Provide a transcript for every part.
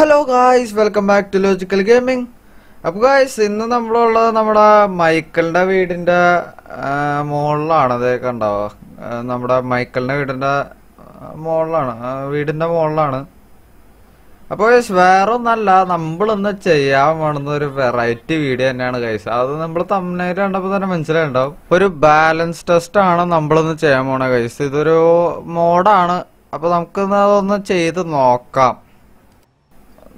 Hello guys, welcome back to logical gaming. അപ്പോൾ guys, ഇന്ന് നമ്മളുള്ളത് നമ്മുടെ മൈക്കിളിൻ്റെ വീടിൻ്റെ മുകളിലാണ്. അതൊക്കെ ഉണ്ടാവുക നമ്മുടെ മൈക്കിളിൻ്റെ വീടിൻ്റെ മുകളിലാണ്, വീടിൻ്റെ മുകളിലാണ്. അപ്പോൾ ഗൈസ്, വേറെ ഒന്നല്ല, നമ്മളിന്ന് ചെയ്യാൻ വേണ്ടുന്ന ഒരു വെറൈറ്റി വീഡിയോ തന്നെയാണ് ഗൈസ്. അത് നമ്മൾ തമ്മിൽ കണ്ടപ്പോൾ തന്നെ മനസ്സിലായിട്ടുണ്ടാവും. ഒരു ബാലൻസ് ടെസ്റ്റ് ആണ് നമ്മളിന്ന് ചെയ്യാൻ പോണ ഗൈസ്. ഇതൊരു മോഡാണ്. അപ്പോൾ നമുക്കിന്ന് അതൊന്ന് ചെയ്ത് നോക്കാം.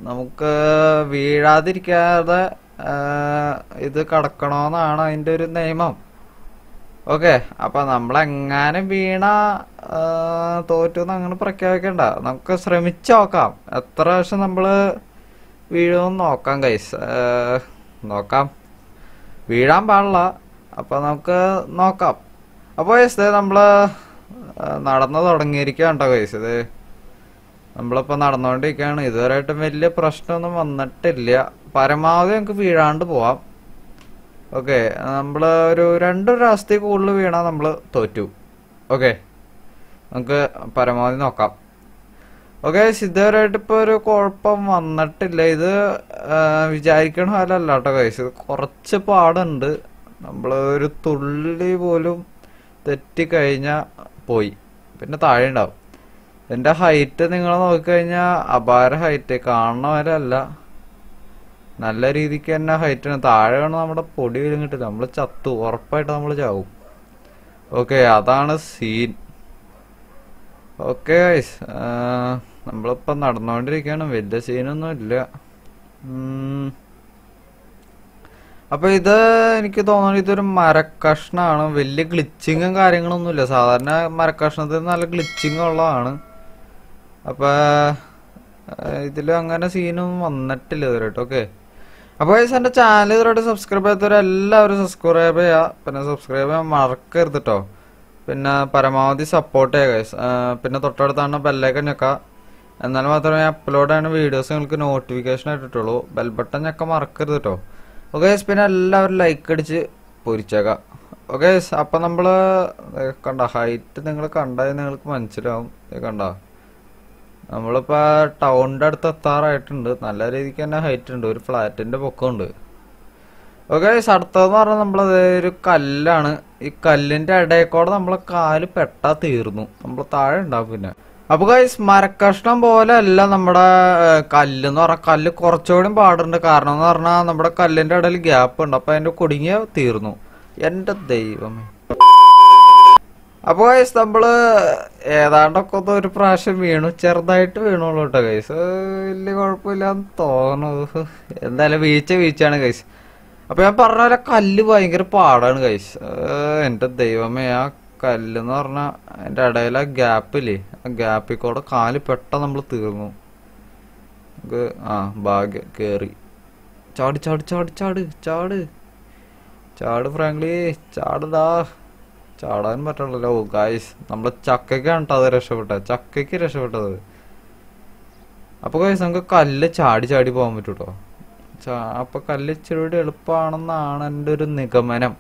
നമുക്ക് വീഴാതിരിക്കാതെ ഇത് കടക്കണമെന്നാണ് അതിൻ്റെ ഒരു നിയമം. ഓക്കെ, അപ്പം നമ്മളെങ്ങാനും വീണ തോറ്റെന്ന് അങ്ങനെ പ്രഖ്യാപിക്കണ്ട. നമുക്ക് ശ്രമിച്ചു നോക്കാം, എത്ര പ്രാവശ്യം നമ്മൾ വീഴുമെന്ന് നോക്കാം ഗൈസ്. നോക്കാം, വീഴാൻ പാടില്ല. അപ്പം നമുക്ക് നോക്കാം. അപ്പോൾ ഗൈസ്, നമ്മൾ നടന്നു തുടങ്ങിയിരിക്കുകയാണ് കേട്ടോ ഗൈസ്. ഇത് നമ്മളിപ്പോൾ നടന്നുകൊണ്ടിരിക്കുകയാണ്. ഇതുവരെയായിട്ടും വലിയ പ്രശ്നമൊന്നും വന്നിട്ടില്ല. പരമാവധി നമുക്ക് വീഴാണ്ട് പോവാം. ഓക്കെ, നമ്മൾ ഒരു 2 രാഷ്ട്രീയ കൂടുതൽ വീണാൽ നമ്മൾ തോറ്റു. ഓക്കെ, നമുക്ക് പരമാവധി നോക്കാം. ഓക്കെ, ഇതുവരെയായിട്ട് ഇപ്പോൾ ഒരു കുഴപ്പം വന്നിട്ടില്ല. ഇത് വിചാരിക്കണ പോലല്ല കേട്ടോ കൈസ്. ഇത് കുറച്ച് പാടുണ്ട്. നമ്മൾ ഒരു തുള്ളി പോലും തെറ്റിക്കഴിഞ്ഞാൽ പോയി, പിന്നെ താഴെ ഉണ്ടാവും. എൻ്റെ ഹൈറ്റ് നിങ്ങൾ നോക്കിക്കഴിഞ്ഞാൽ അപാര ഹൈറ്റ്, കാണുന്ന പോലെ അല്ല, നല്ല രീതിക്ക് തന്നെ ഹൈറ്റാണ്. താഴെ വേണം നമ്മുടെ പൊടി വീഴും കിട്ടില്ല, നമ്മൾ ചത്തു, ഉറപ്പായിട്ട് നമ്മൾ ചാവും. ഓക്കെ, അതാണ് സീൻ. ഓക്കെ ഗൈസ്, നമ്മളിപ്പോൾ നടന്നുകൊണ്ടിരിക്കുകയാണ്. വലിയ സീനൊന്നും ഇല്ല. അപ്പോൾ ഇത് എനിക്ക് തോന്നുന്നു ഇതൊരു മരക്കഷ്ണമാണ്. വലിയ ഗ്ലിച്ചിങ്ങും കാര്യങ്ങളൊന്നുമില്ല. സാധാരണ മരക്കഷ്ണത്തിൽ നല്ല ഗ്ലിച്ചിങ് ഉള്ളതാണ്. അപ്പോൾ ഇതിൽ അങ്ങനെ സീനൊന്നും വന്നിട്ടില്ല ഇതുവരെയായിട്ട്. ഓക്കെ, അപ്പോൾ ഗൈസ്, എൻ്റെ ചാനൽ ഇതുവരെയായിട്ട് സബ്സ്ക്രൈബ് ചെയ്യാത്തവരെല്ലാവരും സബ്സ്ക്രൈബ് ചെയ്യുക. പിന്നെ സബ്സ്ക്രൈബ് ചെയ്യാൻ മറക്കരുത് കേട്ടോ. പിന്നെ പരമാവധി സപ്പോർട്ട് ചെയ്യുക ഗൈസ്. പിന്നെ തൊട്ടടുത്താണ് ബെല്ലൈക്കൺ ഞെക്കുക. എന്നാൽ മാത്രമേ അപ്ലോഡ് ചെയ്യുന്ന വീഡിയോസ് നിങ്ങൾക്ക് നോട്ടിഫിക്കേഷൻ ആയിട്ടുള്ളൂ. ബെൽ ബട്ടൺ ഞെക്കാൻ മറക്കരുത് കേട്ടോ. ഓക്കെ ഗൈസ്, പിന്നെ എല്ലാവരും ലൈക്ക് അടിച്ച് പൊരിച്ചേക്കാം. ഓക്കെ ഗൈസ്, അപ്പം നമ്മൾ കണ്ട ഹൈറ്റ് നിങ്ങൾ കണ്ടാൽ നിങ്ങൾക്ക് മനസ്സിലാവും. കണ്ട, നമ്മളിപ്പോൾ ടൗണിൻ്റെ അടുത്ത് എത്താറായിട്ടുണ്ട്. നല്ല രീതിക്ക് തന്നെ ഹൈറ്റ് ഉണ്ട്, ഒരു ഫ്ലാറ്റിൻ്റെ പൊക്കമുണ്ട്. ഓക്കെ ഗൈസ്, അടുത്തതെന്ന് പറഞ്ഞാൽ നമ്മളത് ഒരു കല്ലാണ്. ഈ കല്ലിൻ്റെ ഇടയിൽക്കൂടെ നമ്മളെ കാല് പെട്ടാ തീർന്നു, നമ്മൾ താഴെ ഉണ്ടാവും. പിന്നെ അപ്പോൾ ഗൈസ്, മരക്കഷ്ണം പോലെ അല്ല നമ്മുടെ കല്ലെന്ന് പറഞ്ഞാൽ. കല്ല് കുറച്ചുകൂടി പാടുണ്ട്. കാരണം എന്ന് പറഞ്ഞാൽ നമ്മുടെ കല്ലിൻ്റെ ഇടയിൽ ഗ്യാപ്പ് ഉണ്ട്. അപ്പോൾ അതിൻ്റെ കുടുങ്ങിയ തീർന്നു. എൻ്റെ ദൈവമേ. അപ്പോൾ ഗൈസ്, നമ്മൾ ഏതാണ്ടൊക്കെ ഒരു പ്രാവശ്യം വീണു, ചെറുതായിട്ട് വീണുള്ളൂ കേട്ടോ ഗൈസ്. വലിയ കുഴപ്പമില്ലാന്ന് തോന്നുന്നു. എന്തായാലും വീഴ്ചയാണ് ഗൈസ്. അപ്പോൾ ഞാൻ പറഞ്ഞ പോലെ കല്ല് ഭയങ്കര പാടാണ് ഗൈസ്. എൻ്റെ ദൈവമേ, ആ കല്ലെന്ന് പറഞ്ഞാൽ അതിൻ്റെ ഇടയിൽ ആ ഗ്യാപ്പില്ലേ, ആ ഗ്യാപ്പിൽ കൂടെ കാല് പെട്ടെന്ന് നമ്മൾ തീർന്നു. നമുക്ക് ഭാഗ്യം കയറി. ചാട് ചാട് ചാട് ചാട് ചാട് ചാട് ഫ്രാങ്ക്ലി, ചാടുതാ. ചാടാൻ പറ്റുള്ളല്ലോ ഗായ്സ്. നമ്മൾ ചക്കയ്ക്കാണ് കേട്ടോ അത് രക്ഷപ്പെട്ടത്, ചക്കയ്ക്ക് രക്ഷപ്പെട്ടത്. അപ്പോൾ ഗായ്സ്, നമുക്ക് കല്ല് ചാടി ചാടി പോകാൻ പറ്റും കേട്ടോ. അപ്പോൾ കല്ല് ഇച്ചിരി എളുപ്പമാണെന്നാണ് എൻ്റെ ഒരു നിഗമനം.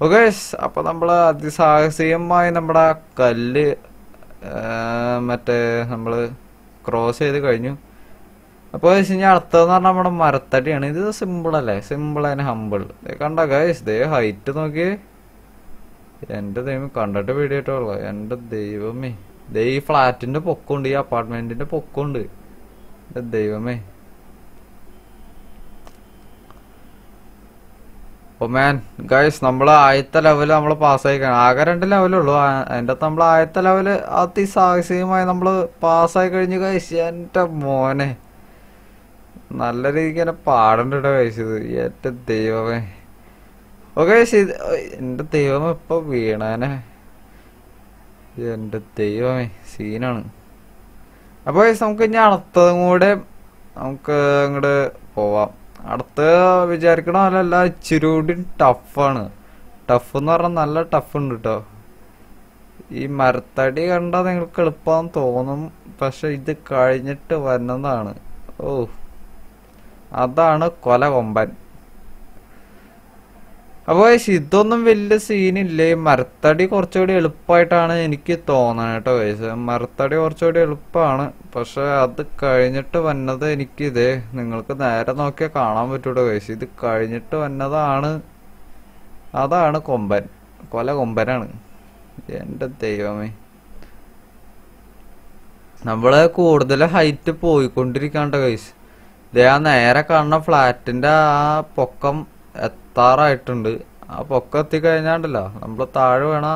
ഓക്കെ, അപ്പോൾ നമ്മൾ അതിസാഹസികമായി നമ്മുടെ കല്ല് മറ്റേ നമ്മൾ ക്രോസ് ചെയ്ത് കഴിഞ്ഞു. അപ്പോൾ ഇനി അടുത്തതെന്ന് പറഞ്ഞാൽ നമ്മുടെ മരത്തടിയാണ്. ഇത് സിമ്പിളല്ലേ, സിമ്പിൾ ആൻഡ് ഹമ്പിൾ. കണ്ട ഗൈസ്, ദേ ഹൈറ്റ് നോക്കിയേ. എൻ്റെ ദൈവം, കണ്ടിട്ട് പേടിയായിട്ടുള്ള എൻ്റെ ദൈവമേ. ദേ ഈ ഫ്ലാറ്റിൻ്റെ പൊക്കമുണ്ട്, ഈ അപ്പാർട്ട്മെൻറ്റിൻ്റെ പൊക്കമുണ്ട്. എൻ്റെ ദൈവമേ. ഓ മാൻ ഗൈസ്, നമ്മൾ ആദ്യത്തെ ലെവൽ നമ്മൾ പാസ്സായിക്കണം. ആകെ 2 ലെവലുള്ളൂ. അതിൻ്റെ അകത്ത് നമ്മൾ ആദ്യത്തെ ലെവൽ അതിസാഹസികമായി നമ്മൾ പാസ്സായി കഴിഞ്ഞു ഗൈസ്. എൻ്റെ മോനെ, നല്ല രീതിക്ക് തന്നെ പാടണ്ട കേട്ടോ ഗൈസ് ഇത്. എൻ്റെ ദൈവമേ. ഓക്കെ ഗൈസ്, എൻ്റെ ദൈവമേ, ഇപ്പോൾ വീണേനെ. എൻ്റെ ദൈവമേ, സീനാണ്. അപ്പോൾ ഗൈസ്, നമുക്ക് ഇനി അടുത്തതും കൂടെ നമുക്ക് അങ്ങോട്ട് പോവാം. അടുത്ത വിചാരിക്കണ പോലെയല്ല, ഇച്ചിരി കൂടി ടഫാണ്. ടഫ് എന്ന് പറഞ്ഞാൽ നല്ല ടഫ് ഉണ്ട് കേട്ടോ. ഈ മരത്തടി കണ്ടാൽ നിങ്ങൾക്ക് എളുപ്പമാണെന്ന് തോന്നും, പക്ഷെ ഇത് കഴിഞ്ഞിട്ട് വരുന്നതാണ്. ഓ, അതാണ് കൊല കൊമ്പൻ. അപ്പൊ ഇതൊന്നും വലിയ സീനില്ലേ. മരത്തടി കുറച്ചുകൂടി എളുപ്പമായിട്ടാണ് എനിക്ക് തോന്നണത് കേട്ടോ ഗൈസ്. മരത്തടി കുറച്ചുകൂടി എളുപ്പമാണ്. പക്ഷെ അത് കഴിഞ്ഞിട്ട് വന്നത് എനിക്ക് ഇതേ നിങ്ങൾക്ക് നേരെ നോക്കിയാൽ കാണാൻ പറ്റൂട്ടോ ഗൈസ്. ഇത് കഴിഞ്ഞിട്ട് വന്നതാണ്, അതാണ് കൊമ്പൻ. കൊമ്പനാണ്. എന്റെ ദൈവമേ, നമ്മള് കൂടുതൽ ഹൈറ്റ് പോയിക്കൊണ്ടിരിക്കാണ്ട് ഗൈസ്. ഇതേ ആ നേരെ കാണുന്ന ഫ്ലാറ്റിന്റെ ആ പൊക്കം എത്താറായിട്ടുണ്ട്. ആ പൊക്കം എത്തിക്കഴിഞ്ഞാണ്ടല്ലോ നമ്മള് താഴെ വീണ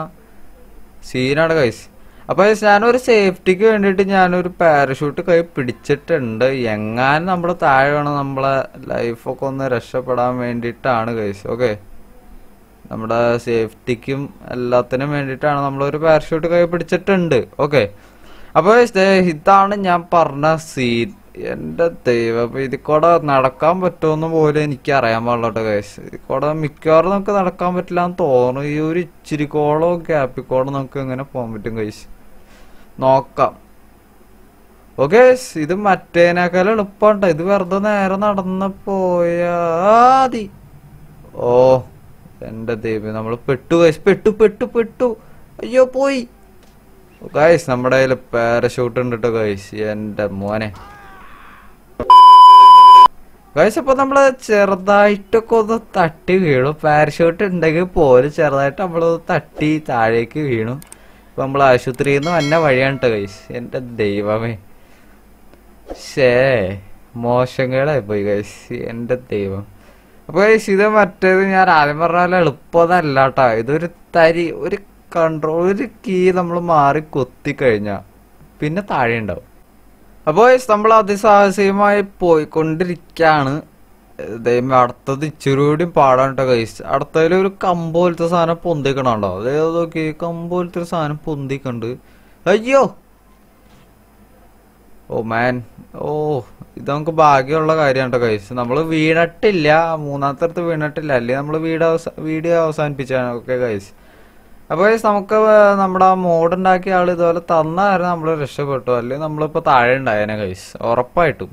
സീനാണ് ഗൈസ്. അപ്പൊ ഞാനൊരു സേഫ്റ്റിക്ക് വേണ്ടിയിട്ട് ഞാനൊരു പാരഷൂട്ട് കൈ പിടിച്ചിട്ടുണ്ട്. എങ്ങാനും നമ്മള് താഴെ വേണം, നമ്മളെ ലൈഫൊക്കെ ഒന്ന് രക്ഷപ്പെടാൻ വേണ്ടിയിട്ടാണ് ഗൈസ്. ഓക്കെ, നമ്മുടെ സേഫ്റ്റിക്കും എല്ലാത്തിനും വേണ്ടിയിട്ടാണ് നമ്മളൊരു പാരഷൂട്ട് കൈ പിടിച്ചിട്ടുണ്ട്. ഓക്കെ, അപ്പൊ ഇതാണ് ഞാൻ പറഞ്ഞ സീൻ. എന്റെ ദൈവം, അപ്പൊ ഇതിൽ കൂടെ നടക്കാൻ പറ്റുമെന്ന് പോലും എനിക്ക് അറിയാൻ പാടില്ല ഗൈസ്. ഇതിൽ കൂടെ മിക്കവാറും നമുക്ക് നടക്കാൻ പറ്റില്ല എന്ന് തോന്നുന്നു. ഈ ഒരു ഇച്ചിരിക്കോളോ ഗ്യാപ്പിക്കോളോ നമുക്ക് എങ്ങനെ പോകാൻ പറ്റും ഗൈസ്, നോക്കാം. ഓക്കെ, ഇത് മറ്റേനേക്കാളും എളുപ്പമുണ്ട്. ഇത് വെറുതെ നേരെ നടന്ന് പോയാതി. ഓ എന്റെ ദൈവം, നമ്മള് പെട്ടു ഗൈസ്, പെട്ടു. അയ്യോ പോയി ഗൈസ്. നമ്മുടെ കയ്യില് പാരഷൂട്ട് ഉണ്ട് കേട്ടോ ഗൈസ്. എന്റെ മോനെ ഗൈസ്, അപ്പൊ നമ്മള് ചെറുതായിട്ടൊക്കെ ഒന്ന് തട്ടി വീണു. പാരഷൂട്ട് ഉണ്ടെങ്കിൽ പോലും ചെറുതായിട്ട് നമ്മളൊന്ന് തട്ടി താഴേക്ക് വീണു. ഇപ്പൊ നമ്മൾ ആശുപത്രിയിൽ നിന്ന് വന്ന വഴിയാണ് കേട്ടോ ഗൈസ്. എന്റെ ദൈവമേ, മോശങ്ങളായി പോയി ഗൈസ്. എന്റെ ദൈവം. അപ്പൊ ഗൈസ്, ഇത് മറ്റേത് ഞാൻ ആദ്യം പറഞ്ഞ എളുപ്പമൊന്നല്ല കേട്ടോ. ഇതൊരു ഒരു കൺട്രോൾ, ഒരു കീ നമ്മൾ മാറി കൊത്തി കഴിഞ്ഞാ പിന്നെ താഴെ ഉണ്ടാവും. അപ്പൊ നമ്മൾ അതിസാഹസികമായി പോയിക്കൊണ്ടിരിക്കാണ്. അടുത്തത് ഇച്ചിരി കൂടി പാടാണ് കേട്ടോ ഗൈസ്. അടുത്തതിൽ ഒരു കമ്പോലത്തെ സാധനം പൊന്തിക്കണുണ്ടോ? അതേത് നോക്കി, കമ്പോലത്തെ സാധനം പൊന്തിക്കണ്ട്. അയ്യോ, ഓ മാൻ, ഓ ഇത് നമുക്ക് ഭാഗ്യമുള്ള കാര്യമാണ് കേട്ടോ ഗൈസ്. നമ്മള് വീണിട്ടില്ല, മൂന്നാമത്തെ അടുത്ത് വീണിട്ടില്ല, അല്ലെങ്കിൽ നമ്മള് വീഡിയോ അവസാനിപ്പിച്ചാണ്. ഓക്കെ ഗൈസ്, അപ്പൊ നമുക്ക് നമ്മുടെ ആ മോഡ് ഉണ്ടാക്കിയ ആള് ഇതുപോലെ തന്നായിരുന്നു നമ്മള് രക്ഷപ്പെട്ടു, അല്ലെങ്കിൽ നമ്മളിപ്പോ താഴെ ഉണ്ടായേനെ ഗൈസ്, ഉറപ്പായിട്ടും.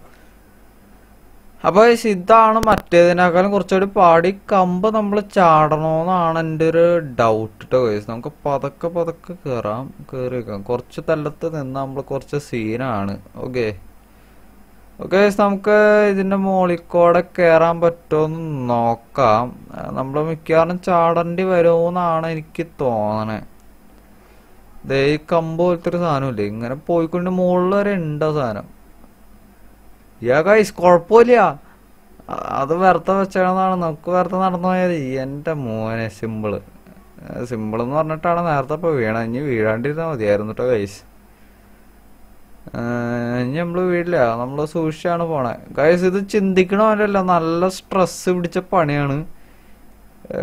അപ്പൊ ഇതാണ് മറ്റേതിനേക്കാളും കുറച്ചുകൂടി പാടി. കമ്പ് നമ്മൾ ചാടണോന്നാണ് എൻ്റെ ഒരു ഡൗട്ട് കേട്ടോ ഗൈസ്. നമുക്ക് പതുക്കെ കേറിയേക്കാം. കുറച്ച് തല്ലത്ത് നിന്ന് നമ്മൾ കുറച്ച് സീനാണ്. ഓക്കെ, നമുക്ക് ഇതിന്റെ മുകളിൽക്കൂടെ കേറാൻ പറ്റുമോന്ന് നോക്കാം. നമ്മള് മിക്കവാറും ചാടേണ്ടി വരുമെന്നാണ് എനിക്ക് തോന്നണേ. ദേ ഈ കമ്പ് പോലത്തെ ഒരു സാധനമില്ലേ, ഇങ്ങനെ പോയിക്കൊണ്ട് മുകളിൽ വരെ ഉണ്ടോ സാധനം. ഗൈസ് കുഴപ്പമില്ല, അത് വെറുതെ വെച്ചാണെന്നാണ്. നമുക്ക് വെറുതെ നടന്നു പോയാൽ എന്റെ മോനെ. സിമ്പിള് എന്ന് പറഞ്ഞിട്ടാണ് നേരത്തെ ഇപ്പൊ വീണ. ഇനി വീഴാണ്ടിരുന്നാ മതിയായിരുന്നു കേട്ടോ ഗൈസ്. ഇനി നമ്മള് വീടില്ല, നമ്മള് സൂക്ഷിച്ചാണ് പോണേ ഗൈസ്. ഇത് ചിന്തിക്കണമല്ലോ, നല്ല സ്ട്രെസ് പിടിച്ച പണിയാണ്.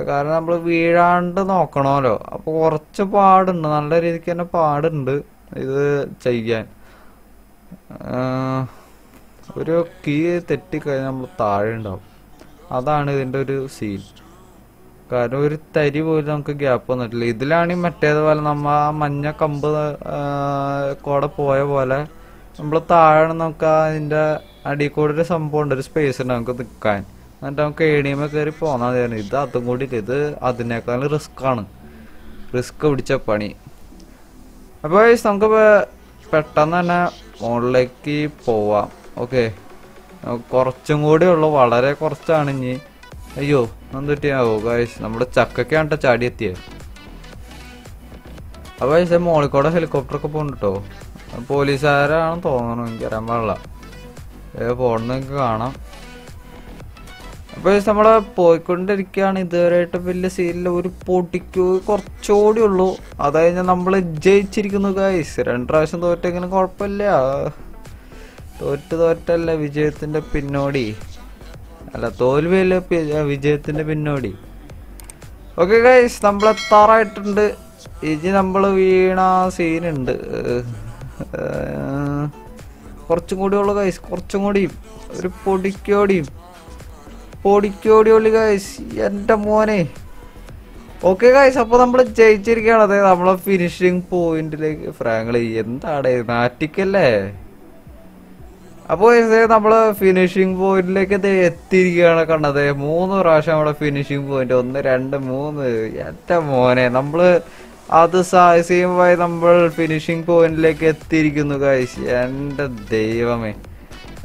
കാരണം നമ്മള് വീഴാണ്ട് നോക്കണമല്ലോ. അപ്പൊ കുറച്ച് പാടുണ്ട്, നല്ല രീതിക്ക് തന്നെ പാടുണ്ട് ഇത് ചെയ്യാൻ. ഒരു കീ തെറ്റിക്കഴിഞ്ഞാൽ നമ്മൾ താഴെ ഉണ്ടാവും. അതാണ് ഇതിന്റെ ഒരു സീൻ. കാരണം ഒരു തരി പോലും നമുക്ക് ഗ്യാപ്പ് വന്നിട്ടില്ല. ഇതിലാണെങ്കിൽ മറ്റേതുപോലെ നമ്മ ആ മഞ്ഞ കമ്പ് കൂടെ പോയ പോലെ നമ്മൾ താഴെ നമുക്ക് അതിന്റെ അടിയിൽ കൂടെ ഒരു സംഭവം ഉണ്ട്, ഒരു സ്പേസ് ഉണ്ട് നമുക്ക് നിൽക്കാൻ. എന്നിട്ട് നമുക്ക് ഏണിയമ കയറി പോന്നാ മതിയായിരുന്നു. ഇത് അതും കൂടി ഇത് അതിനേക്കാളും റിസ്ക് പിടിച്ച പണി. അപ്പൊ നമുക്ക് പെട്ടെന്ന് തന്നെ മുകളിലേക്ക് പോവാം. ഓക്കെ, കുറച്ചും കൂടി ഉള്ളു, വളരെ കുറച്ചാണ് ഇനി. അയ്യോ എന്തുപറ്റിയാവോ ഗൈസ്, നമ്മുടെ ചക്കൊക്കെയാണ് ചാടി എത്തിയത്. അപ്പൊ ഗൈസ് മോളിക്കൂടെ ഹെലികോപ്റ്റർ ഒക്കെ പോകണ്ടോ, പോലീസുകാരാണെന്ന് തോന്നണു, എനിക്കറിയാൻ പാടില്ല. പോണെന്ന് നിങ്ങൾക്ക് കാണാം. അപ്പൊ നമ്മള് പോയിക്കൊണ്ടിരിക്കുകയാണ്. ഇതുവരെയായിട്ട് വലിയ സീനില്ല. ഒരു പൊടിക്ക് കുറച്ചുകൂടി ഉള്ളു, അത് കഴിഞ്ഞാൽ നമ്മള് ജയിച്ചിരിക്കുന്നു ഗൈസ്. 2 പ്രാവശ്യം തോറ്റെങ്കിലും കുഴപ്പമില്ല. തോറ്റല്ല വിജയത്തിന്റെ പിന്നോടി, അല്ല തോൽവിയല്ല വിജയത്തിന്റെ പിന്നോടി. ഓക്കെ ഗൈസ്, നമ്മൾ എത്താറായിട്ടുണ്ട്. ഇനി നമ്മള് വീണ സീനുണ്ട്. കുറച്ചും കൂടി ഉള്ളു ഗൈസ്, കുറച്ചും കൂടിയും. ഒരു പൊടിക്കോടിയുള്ളു ഗൈസ്, എന്റെ മോനെ. ഓക്കെ ഗൈസ്, അപ്പൊ നമ്മള് ജയിച്ചിരിക്കുകയാണ്. അതെ, നമ്മളെ ഫിനിഷിങ് പോയിന്റിലേക്ക്. ഫ്രാങ്ക്ലി എന്താണ് നാറ്റിക്കല്ലേ. അപ്പോൾ നമ്മള് ഫിനിഷിംഗ് പോയിന്റിലേക്ക് എത്തിയിരിക്കുകയാണ്. കണ്ടത് 3 പ്രാവശ്യം നമ്മുടെ ഫിനിഷിംഗ് പോയിന്റ്, 1 2 3. എന്റെ മോനെ, നമ്മള് അത് സാഹസികമായി നമ്മൾ ഫിനിഷിംഗ് പോയിന്റിലേക്ക് എത്തിയിരിക്കുന്നു ഗൈസ്. എന്റെ ദൈവമേ.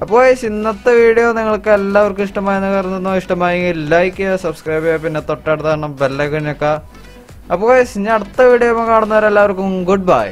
അപ്പോൾ ഇന്നത്തെ വീഡിയോ നിങ്ങൾക്ക് എല്ലാവർക്കും ഇഷ്ടമായെന്ന് കരുതുന്നു. ഇഷ്ടമായെങ്കിൽ ലൈക്ക് ചെയ്യുക, സബ്സ്ക്രൈബ് ചെയ്യുക, പിന്നെ തൊട്ടടുത്ത് ബെല്ലൈക്കൺ ഞെക്കുക. അപ്പോൾ ഇനി അടുത്ത വീഡിയോ കാണുന്നവരെല്ലാവർക്കും ഗുഡ് ബൈ.